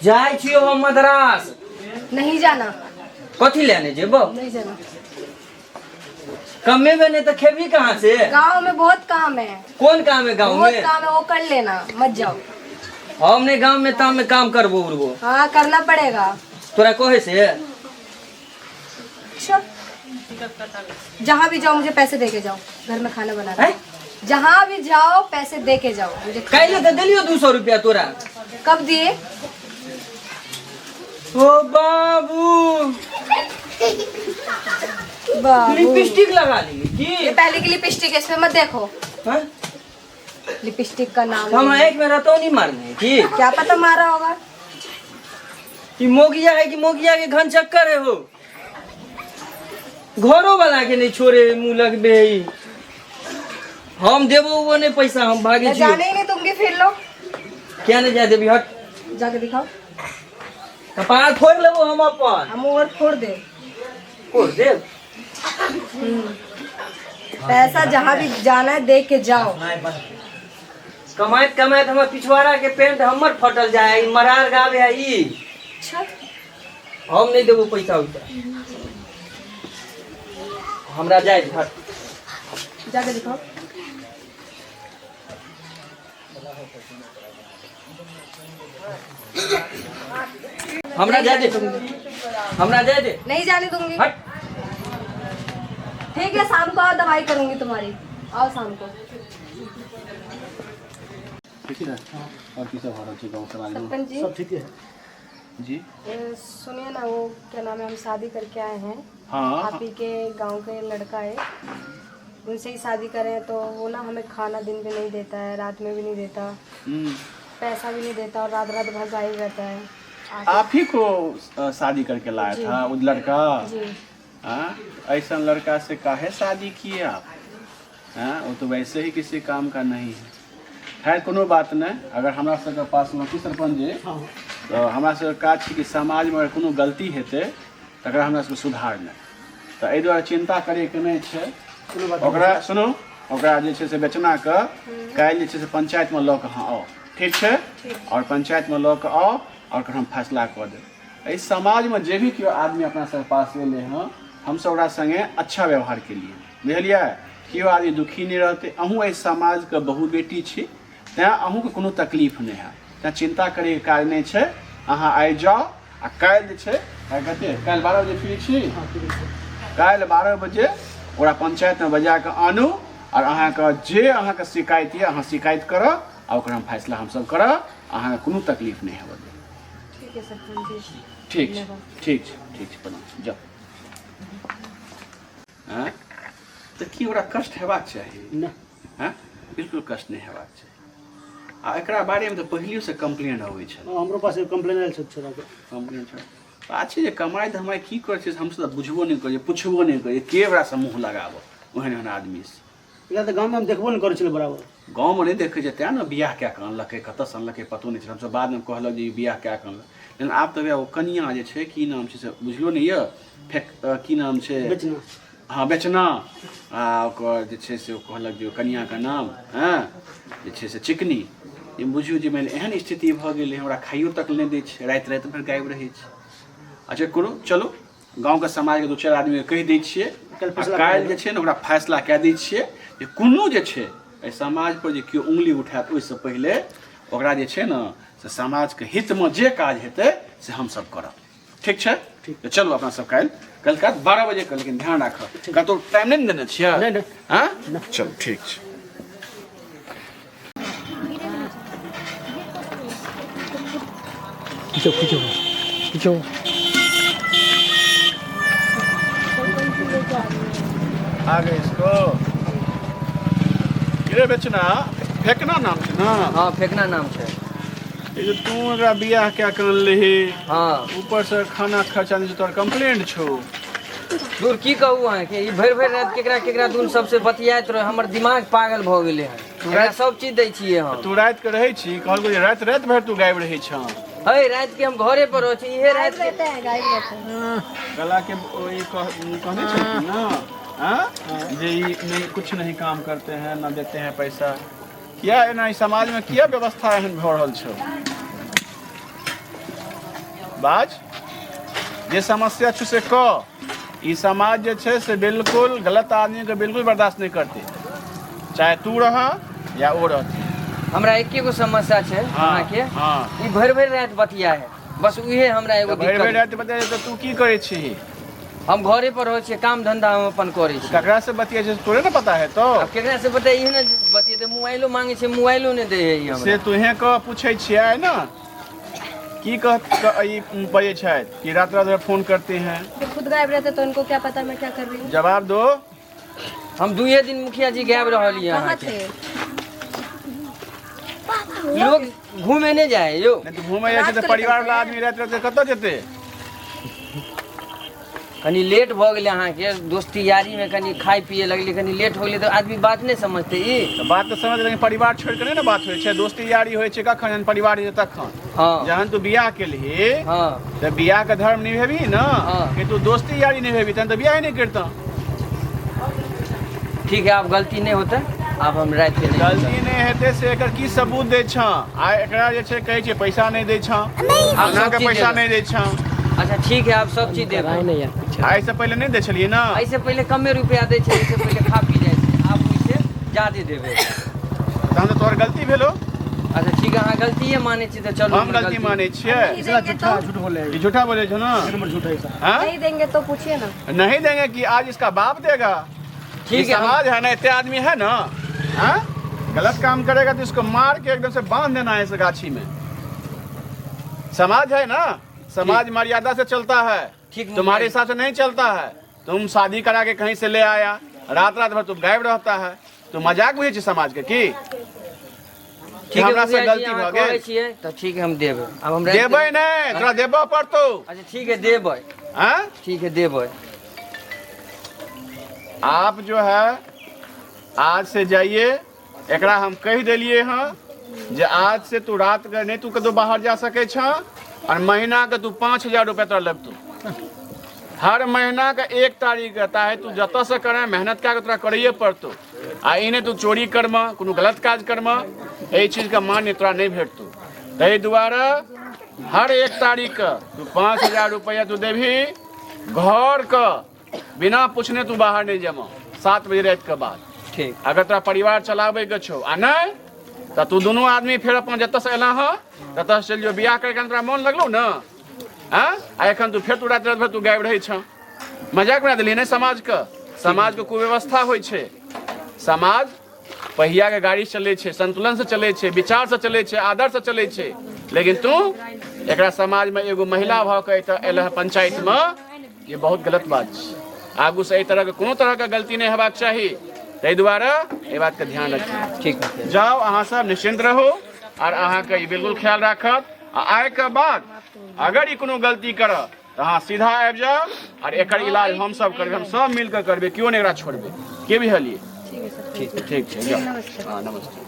जाए छियो हम मद्रास। नहीं जाना। कथी लेने जेबो? नहीं जाना। कमे में नहीं तो खेबी कहाँ से? गांव में बहुत काम है। कौन काम है गांव में? बहुत काम है, वो कर लेना, मत जाओ। हमने गांव में ताम में काम करबो उरबो। हाँ करना पड़ेगा। तोरा कहे से? अच्छा जहाँ भी जाओ मुझे पैसे दे के जाओ, घर में खाना बना है? जहाँ भी जाओ पैसे दे के जाओ मुझे। कैले तो दिलियो 200 रुपया तोरा। कब दिए? ओ बाबू बाबू लिपस्टिक लगा ली की? ये पहले की लिपस्टिक है, इसमें मत देखो। हाँ? लिपस्टिक का नाम हम एक में रहता नहीं मारने की? क्या पता मारा होगा। कि मोगिया है कि मोगिया के घन चक्कर है हो। घरों वाला के नहीं छोड़े मुँह लगबे। हम देवो वो नहीं पैसा, हम भागे छियो। जाने ही नहीं तुमकी, फिर लो। क्या नहीं जाए देवी? हट जाके दिखाओ। कपार फोड़ लेबो हम अपन। हम और फोड़ दे। फोड़ दे। पैसा जहाँ भी जाना है दे के जाओ। कमाइत कमाइत हमर पिछवाड़ा के पेंट हमर फटल जाए। मरार गावे है ई। अच्छा हम नहीं देबो पैसा उतना। हमरा जाए हट। जाके दिखाओ। हमरा जाए दे। हमरा जाए दे। नहीं जाने दूंगी। हट। ठीक है शाम को आओ, दवाई करूंगी तुम्हारी। आओ शाम को। ठीक है। और किसे हो रहा है गाँव समाज में? सरपंच जी सब ठीक है जी। सुनिए ना, वो क्या नाम है, हम शादी करके आए हैं। हाँ आप ही के गांव के लड़का है, उनसे ही शादी करें तो वो ना हमें खाना दिन में नहीं देता है, रात में भी नहीं देता, पैसा भी नहीं देता और रात रात भर गायब रहता है। आप ही को शादी करके लाया था वो लड़का? जी। हाँ, ऐसा लड़का से काहे शादी किए आप? हाँ, वो तो वैसे ही किसी काम का नहीं है। खैर कोनो बात नहीं। अगर हमरा सबके पास नौकरी सरपंच जी तो हमरा सबके काज छै कि समाज में अगर कोनो गलती हेतै तकरा हमरा सबके सुधारना। तो एहि दुआरे चिंता करैके नहीं छै। ओकरा सुनू, ओकरा जे छै से बेचना के काल्हि जे छै से पंचायत में लऽ कऽ अहाँ आओ, ठीक छै? और पंचायत में लऽ कऽ आओ और हम फैसला कऽ देब। इस समाज में जे भी केओ आदमी अपना सबके पास एलै हँ, हमसब ओकरा संगे अच्छा व्यवहार केलिए, बुझलियै? केओ आदमी दुखी नहीं रहते। अहूँ इस समाज के बहु बेटी छी, तेँ अहूँके कोनो तकलीफ नहीं है, तेँ चिंता करैके काज नहीं छै। अहाँ आइ जाओ आ काल्हि जे छै कते काल्हि 12 बजे फ्री छी? काल्हि 12 बजे ओकरा पंचायत में बजा कऽ आनू और अहाँके जे अहाँके शिकायत यऽ अहाँ शिकायत करब आ ओकर हम फैसला हमसब करब। अहाँके कोनो तकलीफ नहीं हेबऽ देब। ठीक है सरपंच जी। ठीक छै, ठीक छै, ठीक छै, प्रणाम, जाओ। हाँ तो कि ओकरा कष्ट हेबाक चाही? हाँ बिल्कुल कष्ट नहीं हेबाक चाही। आ एकरा बारे में तो पहलियो से कंप्लेन अबै छै। हमरो पास कंप्लेन आयल छै छोरा के। कंप्लेन छै। बात छै जे कमाई धमाई की करै छै हमसब तऽ बुझबो नहीं करिए, पुछबो नहीं करिए, के ओकरा से मुँह लगाबो ओहन ओहन आदमी से। या तऽ गाँव में हम देखबो नहीं करै छलियै बराबर। गाँव में नहीं देखै छै, तेँ ने बियाह कए कऽ अनलकै, कतऽसँ अनलकै पतो नहीं छै। हमसब बाद में कहलक जे ई बियाह कए कऽ अनलक, लेकिन आब तऽ ओ कनिया जे छै की नाम छै से बुझलो नहीं यऽ? की नाम छै? बेचना। हाँ बेचना। आ ओकर जे छै से कहलक जे कनिया का नाम हाँ जे छै से चिकनी। ये बुझियो जे मैंने एहन स्थिति भऽ गेलै, हमरा खाइयो तक नहीं दै छै, रात रात भर गायब रहै छै। अच्छा करू, चलो गाँव के समाज के 2-4 आदमी के कहि दै छियै, काल्हि जे छै ने ओकरा फैसला कए दै छियै जे कोनो जे छै एहि समाज पर जे केओ उंगली उठायत ओहिसँ पहिले ओकरा जे छै ने से समाज के हित में जे काज हेतै से हमसब करब, ठीक छै? तो चलो अपना सब काल्हि 12 बजे के, लेकिन ध्यान राखब कतौ टाइम नहीं देने छियै? नहीं। हाँ चलो ठीक छै। खींचो खींचो खींचो। आ गए इसको गिरे बेचना फेंकना नाम छै ना? हाँ फेंकना नाम छै। ये जो तू एकरा बियाह क्या कर लेही, हाँ ऊपर से खाना खर्चा नहीं तोर कंप्लेंट छौ। दूर की कहू अहाँके, ई भरि भरि रात केकरा केकरा दूर सबसे बतियाइत रहे, हमर दिमाग पागल भऽ गेलै हँ। एकरा सब चीज दै छियै हम। तू रात के रहै छी, कहलको जे रात रात भर तू गायब रहै छ। है रात के हम घरे पर रहै छी, इहे रात के रहते हैं, गायब रहते हैं। कला के ओई कहने छलखिन ना हाँ जे ई नहीं कुछ नहीं काम करते हैं, ना देते हैं पैसा। किया एना समाज में किया व्यवस्था एहन भऽ रहल छौ? बाज जे समस्या छु से कह। ई समाज जे छे से बिल्कुल गलत आदमी के बिल्कुल बर्दाश्त नहीं करते, चाहे तू रह या वो रहती। हमरा एके गो समस्या छे अहाँ के, हाँ ई भर भर रात बतिया है, बस उहे हमरा एगो भरि भरि दिक्कत। रात बता तो तू की करे छी? हम घरे पर हो छे, काम धंधा हम अपन करे छी। ककरा से बतिया छे तोरे ना पता है तो? अब केकरा से बताइए ना, बतिए मोबाइलो मांगे छे, मोबाइलो ने दे है ई हमरा। से तुहे क पूछे छियै ना की पड़े छे कि रात रात फोन करते हैं? तो खुद गायब रहते तो इनको क्या पता मैं क्या कर रही हूँ। जवाब दो। हम दुए दिन मुखिया जी गायब रहलिए कहाँ अहाँ थे? के। लोग घूमे नहीं जाए यो। नहीं तो घूमे जाए तो परिवार वाला आदमी रहते रहते कत जेते? कनी लेट भ गेले अहाँ के, दोस्ती यारी में कनी खाई पिए लगले, कनी लेट हो गेले तो आदमी बात नहीं समझते ई। तो बात तो समझ लेकिन परिवार छोड़ के नहीं ना बात होय छे। दोस्ती यारी होय छे कखन जहन परिवार है तखन। हाँ जहन तू बियाह के लिए हाँ तो बियाह का धर्म निभेबी ना हाँ। कि तू दोस्ती यारी निभेबी तहन तो बियाह ही नहीं करता। ठीक है, आप गलती नहीं होता, आप हम रात के नहीं गलती नहीं हेते से एकर की सबूत दे छा? आ एकरा जे छे कहै छे पैसा नहीं दे छा, आप अपना सब के चीज पैसा देबै। नहीं दे छा। अच्छा ठीक है, आप सब चीज देबै। आई से पहले नहीं दे छलिए ना? ऐसे पहले कमे रुपया दे छे, ऐसे पहले खा पी जाए छे, आप ओइसे ज्यादा देबै। तहन तो तोहर गलती भेलो। अच्छा ठीक है, अहाँ गलतीये माने छी तो चलो। हम गलती माने छिए। नहीं देंगे तो झूठ बोले ये झूठा बोले छो ना? नंबर झूठा है सर। हाँ? नहीं देंगे तो पूछिए ना। नहीं देंगे कि आज इसका बाप देगा। ठीक ये है, समाज है ना, इतने आदमी है ना, हाँ? गलत काम करेगा तो इसको मार के एकदम से बांध देना है इस गाछी में। समाज है ना, समाज मर्यादा से चलता है, ठीक, तुम्हारे हिसाब से नहीं चलता है। तुम शादी करा के कहीं से ले आया, रात रात भर तुम गायब रहता है, तो मजाक बुझे छी समाज के की? ठीक है, हमरा से मुखिया जी, गलती अहाँ भ गेल। कहै छियै तो ठीक है, हम देबै। अब हम रात के- देबै नहीं, तोरा देबो पड़तो। अच्छा ठीक है देबै, हाँ? ठीक है देबै। आप जो है आज से जाइए, एकरा हम कह दिलिए हाँ जे आज से तू रात के नहीं तू कदो बाहर जा सके छ, और महीना के तू 5,000 रुपया तोरा लगतौ। हर महीना का 1 तारीख रहता है, तू जत से करे मेहनत क्या तोरा करिए पड़तो। आ इन्हें तू चोरी करमा, कोनो गलत काज करमा, यही चीज का मान्य तोरा नहीं भेटतो। ताहि दुआरे हर 1 तारीख का तू 5,000 रुपया तू देभी। घर का बिना पूछने तू बाहर नहीं जमा 7 बजे रात के बाद। ठीक, अगर तोरा परिवार चलावे के छो आ नहीं तो तू दोनों आदमी फिर अपन जत से एला ह तत से चल जो। बियाह करके तोरा मन लगलो ना, हाँ? आ एखन तू फिर तू रात रात भर तू गायब रही छ। मजाक बना दिली नहीं समाज का। समाज के कुव्यवस्था होय छे। समाज पहिया के गाड़ी चले छे, संतुलन से चले छे, विचार से चले छे, आदर से चले छे। लेकिन तू एकरा समाज में एगो महिला भाव के एल पंचायत में, ये बहुत गलत बात छे। आगू से एहि तरह के कोनो तरह के गलती नहीं हेबाक चाही। ताहि दुआरे ये बात के ध्यान रखिए। ठीक है, जाओ अहाँ सब निश्चिंत रहो, और अहाँ के बिल्कुल ख्याल रखत। आ आय के बाद अगर ये कोनो गलती करत तो अहाँ सीधा आबि जाओ, और एकर इलाज हम सब करबे, हम सब मिलकर करबे, क्यों नहीं एकरा छोड़बे। के भी हलिए? ठीक है सर। ठीक है, जाओ। नमस्ते। हाँ नमस्ते।